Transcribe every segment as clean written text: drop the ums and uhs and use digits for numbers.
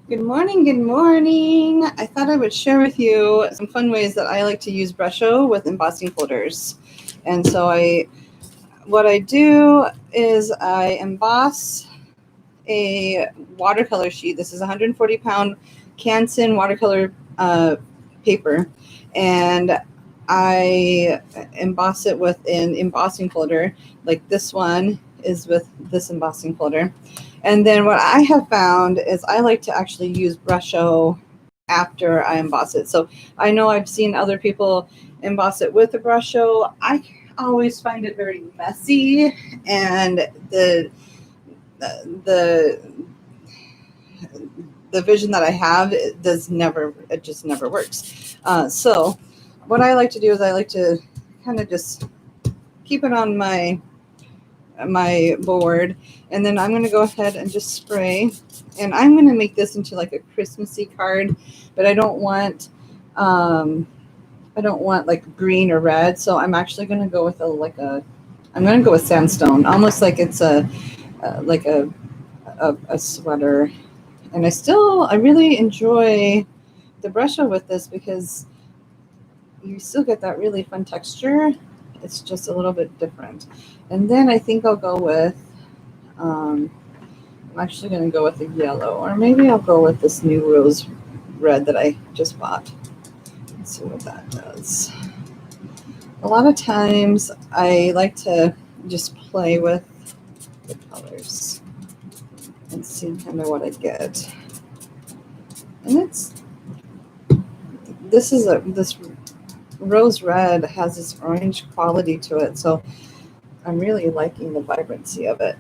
Good morning, good morning. I thought I would share with you some fun ways that I like to use brusho with embossing folders. And so what I do is I emboss a watercolor sheet. This is a 140-pound Canson watercolor paper, and I emboss it with an embossing folder. Like this one is with this embossing folder. And then what I have found is I like to actually use brusho after I emboss it. So I know I've seen other people emboss it with a brusho. I always find it very messy, and the the vision that I have, it just never works. So what I like to do is I like to kind of just keep it on my board, and then I'm going to go ahead and just spray, and I'm going to make this into like a Christmassy card, but I don't want like green or red, so I'm actually going to go with I'm going to go with sandstone, almost like it's like a sweater. And I really enjoy the brusho with this because you still get that really fun texture. It's just a little bit different. And then I think I'll go with, I'm actually going to go with a yellow, or maybe I'll go with this new rose red that I just bought. Let's see what that does. A lot of times I like to just play with the colors and see kind of what I get. And this rose red has this orange quality to it, so I'm really liking the vibrancy of it.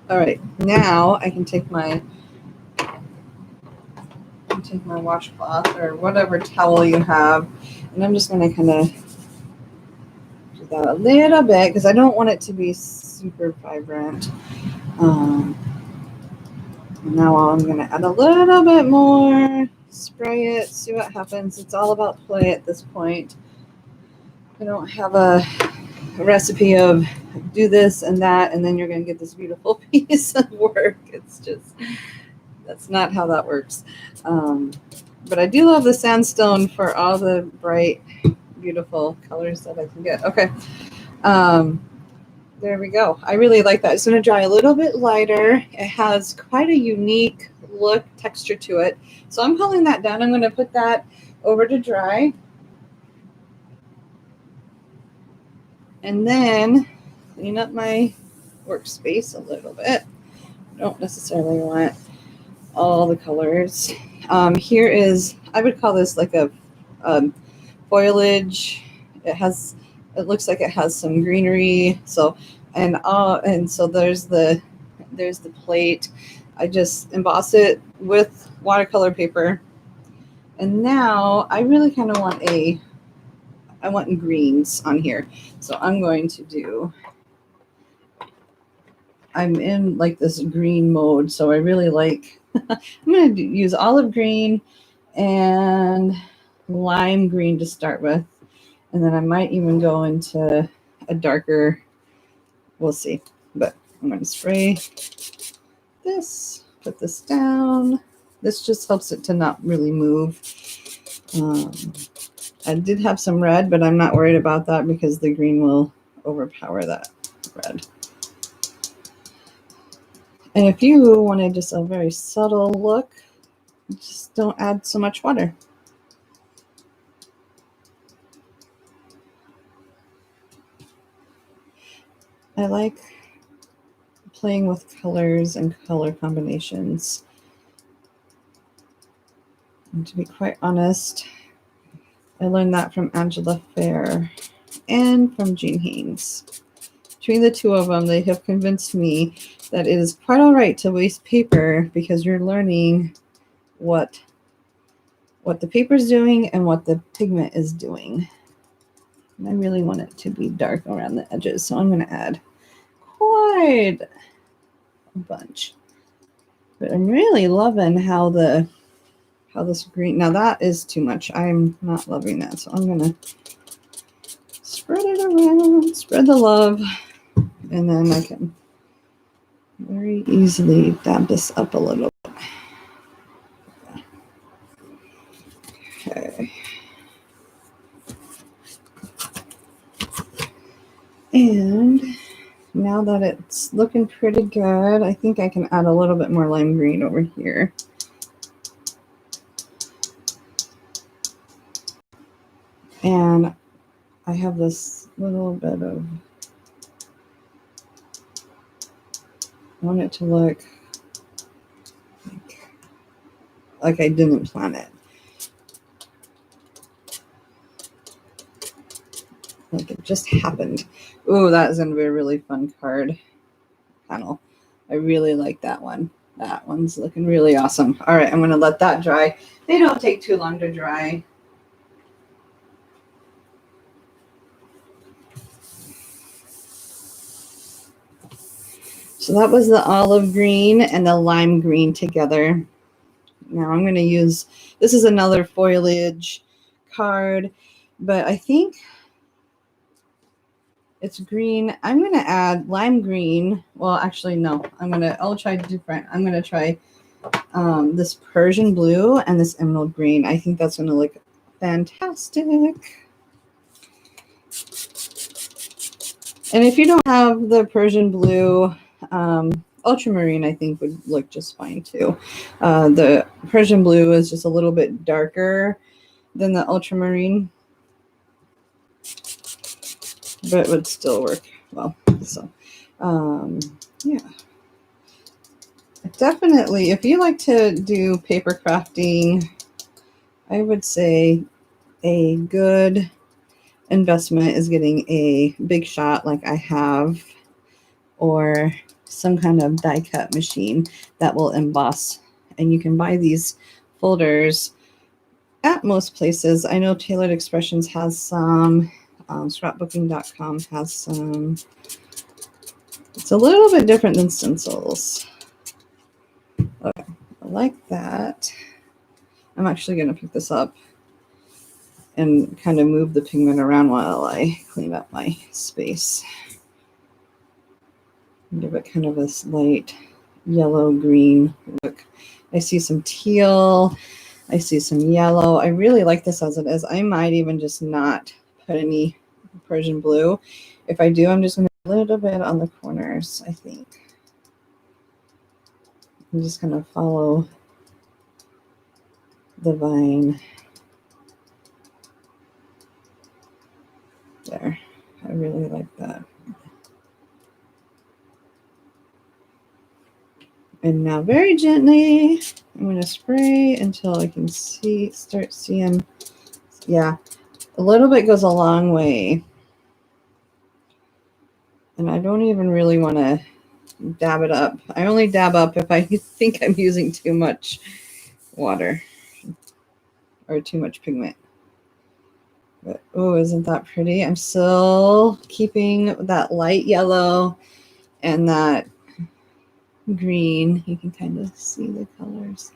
All right, now I can take my washcloth or whatever towel you have, and I'm just going to kind of do that a little bit because I don't want it to be super vibrant. Now I'm going to add a little bit more, spray it, see what happens. It's all about play at this point. I don't have a recipe of do this and that, and then you're going to get this beautiful piece of work. That's not how that works. But I do love the sandstone for all the bright, beautiful colors that I can get. Okay. There we go. I really like that. It's going to dry a little bit lighter. It has quite a unique look, texture to it. So I'm pulling that down. I'm going to put that over to dry. And then clean up my workspace a little bit. I don't necessarily want all the colors. Here is, I would call this like a foliage. It looks like it has some greenery. So so there's the plate. I just emboss it with watercolor paper. And now I really kind of want I want greens on here. So I'm in like this green mode. So I really like, I'm going to use olive green and lime green to start with. And then I might even go into a darker, we'll see. But I'm going to spray this, put this down. This just helps it to not really move. I did have some red, but I'm not worried about that because the green will overpower that red. And if you wanted just a very subtle look, just don't add so much water. I like playing with colors and color combinations. And to be quite honest, I learned that from Angela Fair and from Jean Haynes. Between the two of them, they have convinced me that it is quite all right to waste paper because you're learning what the paper's doing and what the pigment is doing. And I really want it to be dark around the edges, so I'm going to add quite a bunch. But I'm really loving how this green, now that is too much. I'm not loving that, so I'm going to spread it around, spread the love, and then I can very easily dab this up a little bit. Okay. And now that it's looking pretty good, I think I can add a little bit more lime green over here. And I have this little bit of, I want it to look like I didn't plan it. Like it just happened. Ooh, that is going to be a really fun card panel. I really like that one. That one's looking really awesome. All right, I'm going to let that dry. They don't take too long to dry. So that was the olive green and the lime green together. Now I'm going to use, this is another foliage card, but I think it's green. I'm going to add lime green. Well, actually, no. I'll try different. I'm going to try this Persian blue and this emerald green. I think that's going to look fantastic. And if you don't have the Persian blue, ultramarine I think would look just fine too. The Persian blue is just a little bit darker than the ultramarine, but it would still work well. So yeah, definitely if you like to do paper crafting, I would say a good investment is getting a big shot like I have, or some kind of die cut machine that will emboss. And you can buy these folders at most places. I know Tailored Expressions has some, scrapbooking.com has some. It's a little bit different than stencils. Okay, I like that. I'm actually going to pick this up and kind of move the pigment around while I clean up my space. Give it kind of this light yellow green look. I see some teal. I see some yellow. I really like this as it is. I might even just not put any Persian blue. If I do, I'm just going to put a little bit on the corners, I think. I'm just going to follow the vine. There. I really like that. And now very gently, I'm going to spray until I can start seeing. Yeah, a little bit goes a long way. And I don't even really want to dab it up. I only dab up if I think I'm using too much water or too much pigment. But, oh, isn't that pretty? I'm still keeping that light yellow and that green. You can kind of see the colors.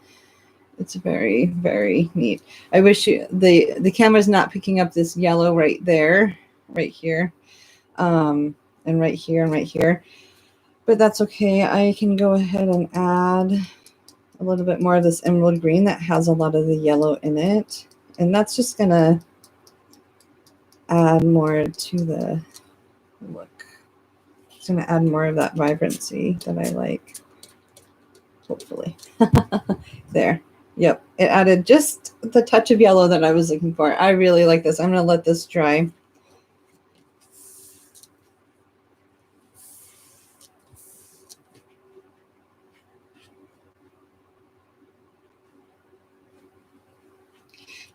It's very, very neat. I wish the camera's not picking up this yellow right there, right here, and right here and right here. But that's okay. I can go ahead and add a little bit more of this emerald green that has a lot of the yellow in it. And that's just going to add more to the look. It's going to add more of that vibrancy that I like, hopefully. There. Yep. It added just the touch of yellow that I was looking for. I really like this. I'm going to let this dry.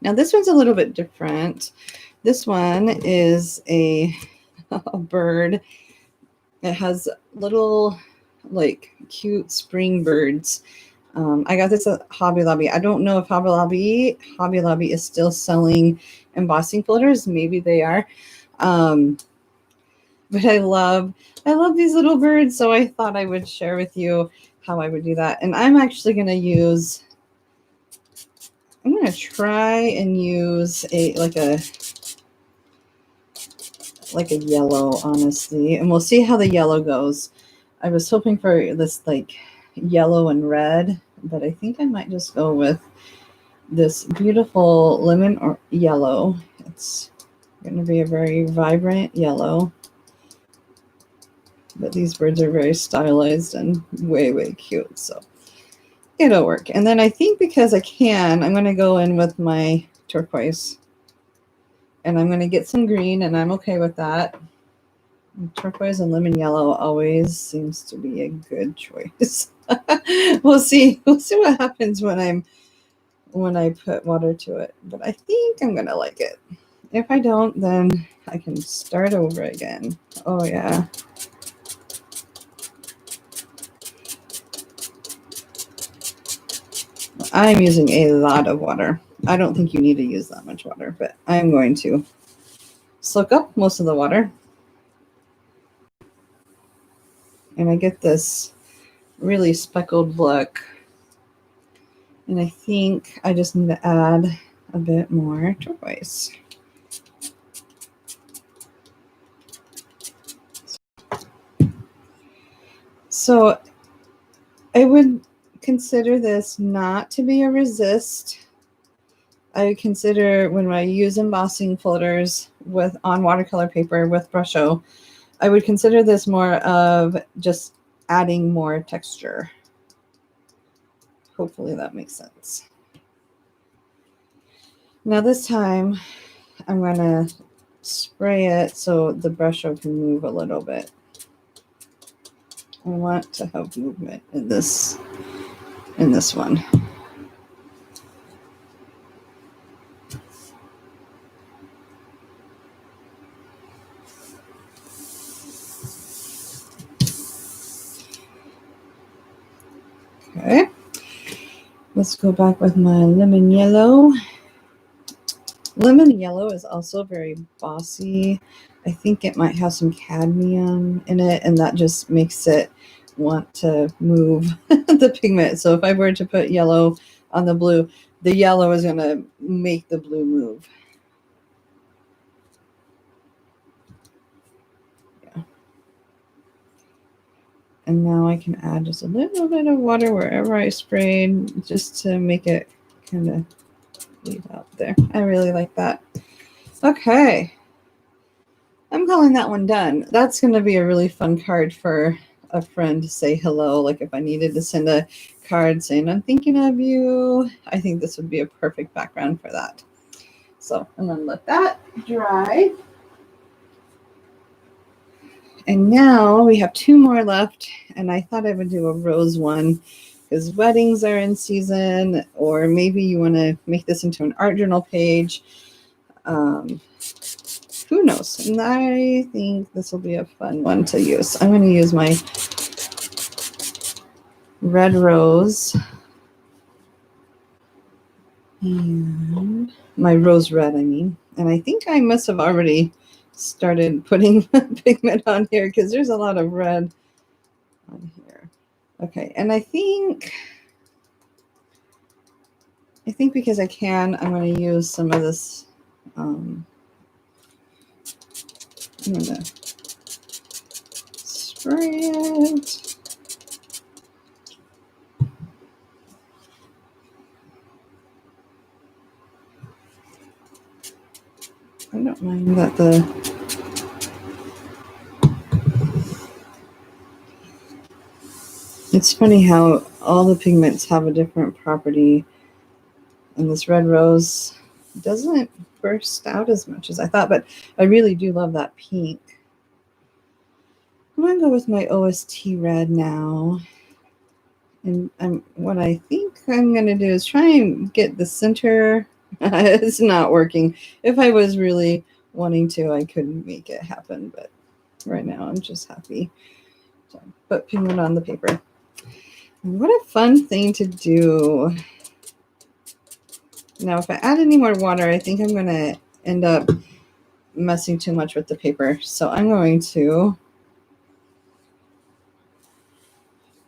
Now this one's a little bit different. This one is a bird. It has little like cute spring birds. I got this at Hobby Lobby. I don't know if Hobby Lobby is still selling embossing folders. Maybe they are. But I love these little birds. So I thought I would share with you how I would do that. And I'm actually going to I'm going to try and use like a yellow, honestly, and we'll see how the yellow goes. I was hoping for this like yellow and red, but I think I might just go with this beautiful lemon or yellow. It's going to be a very vibrant yellow, but these birds are very stylized and way, way cute. So it'll work. And then I think because I can, I'm going to go in with my turquoise and I'm going to get some green, and I'm okay with that. Turquoise and lemon yellow always seems to be a good choice. We'll see. We'll see what happens when I put water to it. But I think I'm gonna like it. If I don't, then I can start over again. Oh yeah. I'm using a lot of water. I don't think you need to use that much water, but I'm going to soak up most of the water. And I get this really speckled look. And I think I just need to add a bit more turquoise. So I would consider this not to be a resist. I would consider when I use embossing folders on watercolor paper with brusho, I would consider this more of just adding more texture. Hopefully that makes sense. Now this time I'm going to spray it so the brusho can move a little bit. I want to have movement in this one. Okay, let's go back with my lemon yellow. Lemon yellow is also very bossy. I think it might have some cadmium in it, and that just makes it want to move the pigment. So if I were to put yellow on the blue, the yellow is going to make the blue move. Yeah. And now I can add just a little bit of water wherever I sprayed, just to make it kind of lead out there. I really like that. Okay. I'm calling that one done. That's going to be a really fun card for a friend to say hello. Like if I needed to send a card saying, I'm thinking of you, I think this would be a perfect background for that. So I'm going to let that dry. And now we have 2 more left. And I thought I would do a rose one because weddings are in season, or maybe you want to make this into an art journal page. Who knows? And I think this will be a fun one to use. I'm going to use my red rose and my rose red, I mean. And I think I must have already started putting pigment on here because there's a lot of red on here. Okay, and I think because I can, I'm going to use some of this. I'm going to spray it. I don't mind that it's funny how all the pigments have a different property, and this red rose doesn't burst out as much as I thought, but I really do love that pink. I'm going to go with my OST red now. And what I think I'm going to do is try and get the center. It's not working. If I was really wanting to, I could make it happen, but right now I'm just happy to put pigment on the paper. And what a fun thing to do. Now, if I add any more water, I think I'm going to end up messing too much with the paper. So I'm going to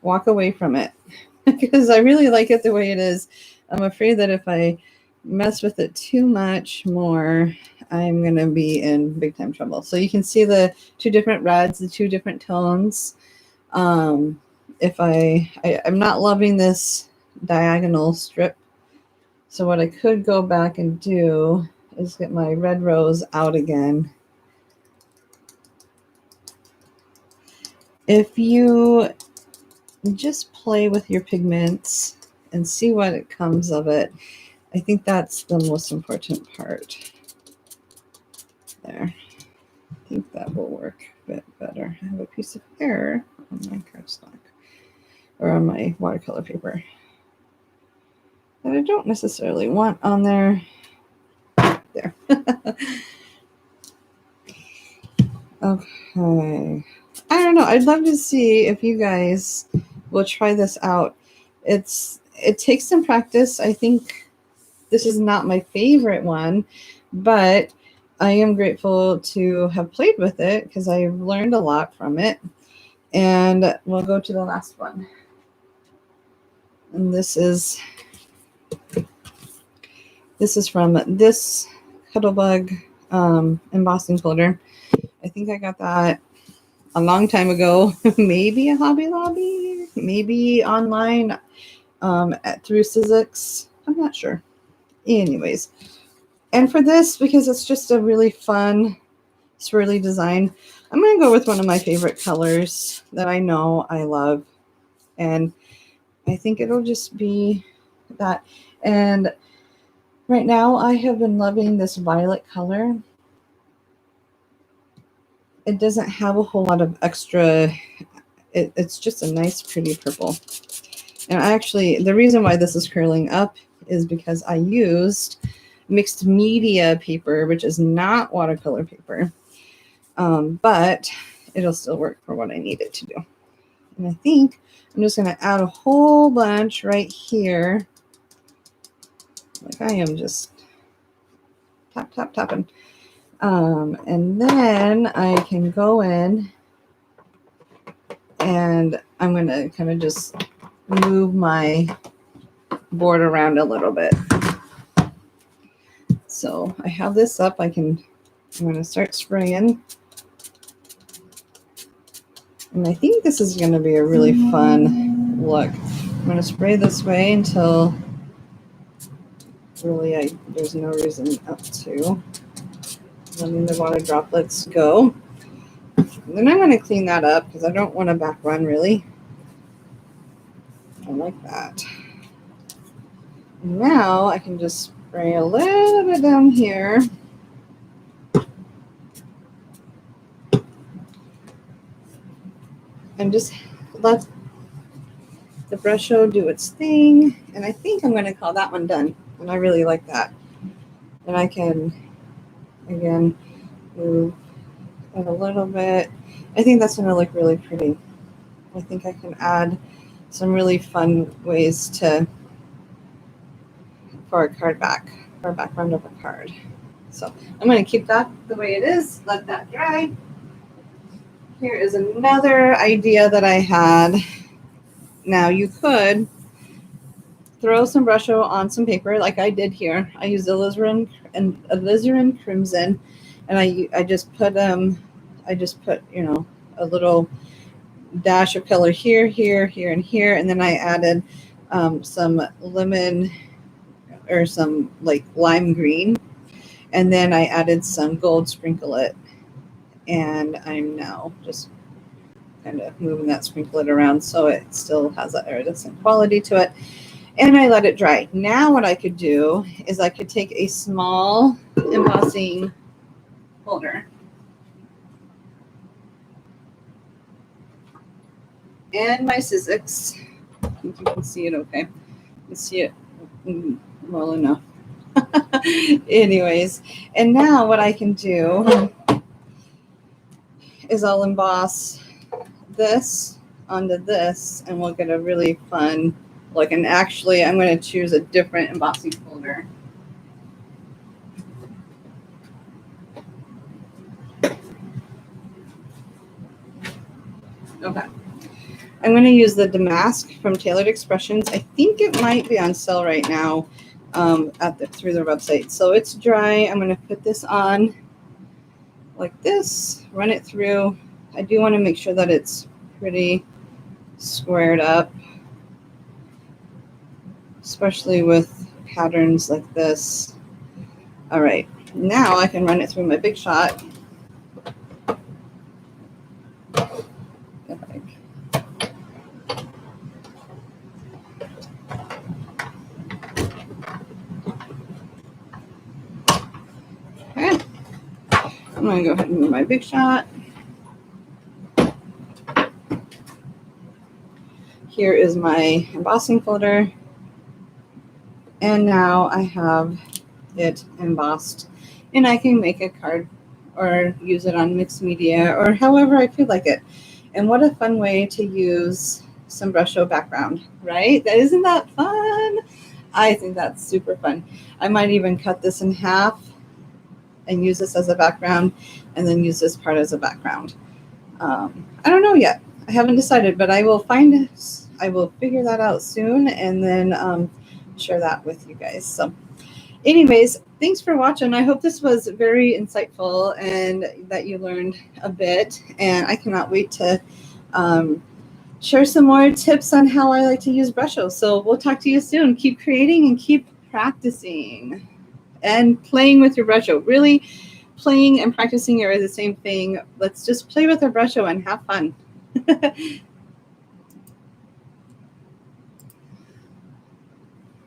walk away from it because I really like it the way it is. I'm afraid that if I mess with it too much more, I'm going to be in big time trouble. So you can see the 2 different reds, the 2 different tones. If I'm not loving this diagonal strip, so what I could go back and do is get my red rose out again. If you just play with your pigments and see what it comes of it, I think that's the most important part. There. I think that will work a bit better. I have a piece of hair on my cardstock or on my watercolor paper that I don't necessarily want on there. There. Okay. I don't know. I'd love to see if you guys will try this out. It takes some practice. I think this is not my favorite one, but I am grateful to have played with it because I've learned a lot from it. And we'll go to the last one. And this is from this Cuttlebug embossing folder. I think I got that a long time ago, maybe a Hobby Lobby, maybe online through Sizzix. I'm not sure. Anyways, and for this, because it's just a really fun swirly design, I'm going to go with one of my favorite colors that I know I love. And I think it'll just be that. And right now I have been loving this violet color. It doesn't have a whole lot of extra. It's just a nice, pretty purple. And actually, the reason why this is curling up is because I used mixed media paper, which is not watercolor paper, but it'll still work for what I need it to do. And I think I'm just going to add a whole bunch right here. Like I am just tapping. And then I can go in and I'm going to kind of just move my board around a little bit. So I have this up. I'm going to start spraying. And I think this is going to be a really fun look. I'm going to spray this way until really there's no reason up to. Letting the water droplets go. And then I'm going to clean that up because I don't want to back run really. I like that. And now I can just spray a little bit down here. And just let the brusho do its thing. And I think I'm going to call that one done. And I really like that. And I can, again, move it a little bit. I think that's going to look really pretty. I think I can add some really fun ways for a card back, or background of a card. So I'm going to keep that the way it is, let that dry. Here is another idea that I had. Now you could throw some brusho on some paper like I did here. I used alizarin crimson, and I just put you know, a little dash of color here, and here, and then I added some lemon or some like lime green, and then I added some gold sprinklet, and I'm now just kind of moving that sprinklet around so it still has that iridescent quality to it. And I let it dry. Now what I could do is I could take a small embossing folder and my Sizzix. I think you can see it okay. You can see it well enough. Anyways, and now what I can do is I'll emboss this onto this, and we'll get a really fun look. And actually, I'm going to choose a different embossing folder. Okay. I'm going to use the Damask from Tailored Expressions. I think it might be on sale right now through their website. So it's dry. I'm going to put this on like this, run it through. I do want to make sure that it's pretty squared up, especially with patterns like this. All right, now I can run it through my Big Shot. Okay, I'm gonna go ahead and move my Big Shot. Here is my embossing folder. And now I have it embossed, and I can make a card or use it on mixed media or however I feel like it. And what a fun way to use some brusho background, right? Isn't that fun? I think that's super fun. I might even cut this in half and use this as a background and then use this part as a background. I don't know yet. I haven't decided, but I will figure that out soon and then share that with you guys. So anyways, thanks for watching. I hope this was very insightful and that you learned a bit. And I cannot wait to share some more tips on how I like to use brusho. So we'll talk to you soon. Keep creating and keep practicing and playing with your brusho. Really, playing and practicing are the same thing. Let's just play with our brusho and have fun.